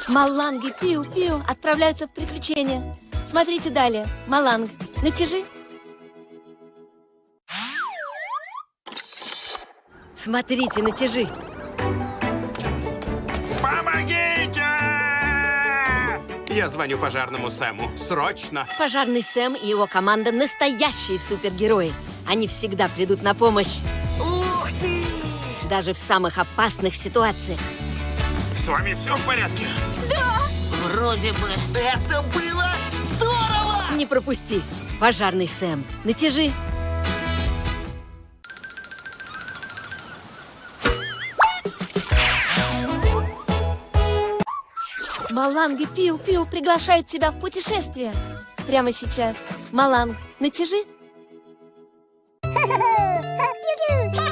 Маланг и Пиу-Пиу отправляются в приключения. Смотрите далее. Маланг, натяжи. Смотрите, натяжи. Помогите! Я звоню пожарному Сэму. Срочно! Пожарный Сэм и его команда настоящие супергерои. Они всегда придут на помощь. Ух ты! Даже в самых опасных ситуациях. С вами все в порядке? Вроде бы это было здорово! Не пропусти. Пожарный Сэм, натяжи. Маланг и Пиу-Пиу приглашают тебя в путешествие. Прямо сейчас. Маланг, натяжи. Пиу-пиу!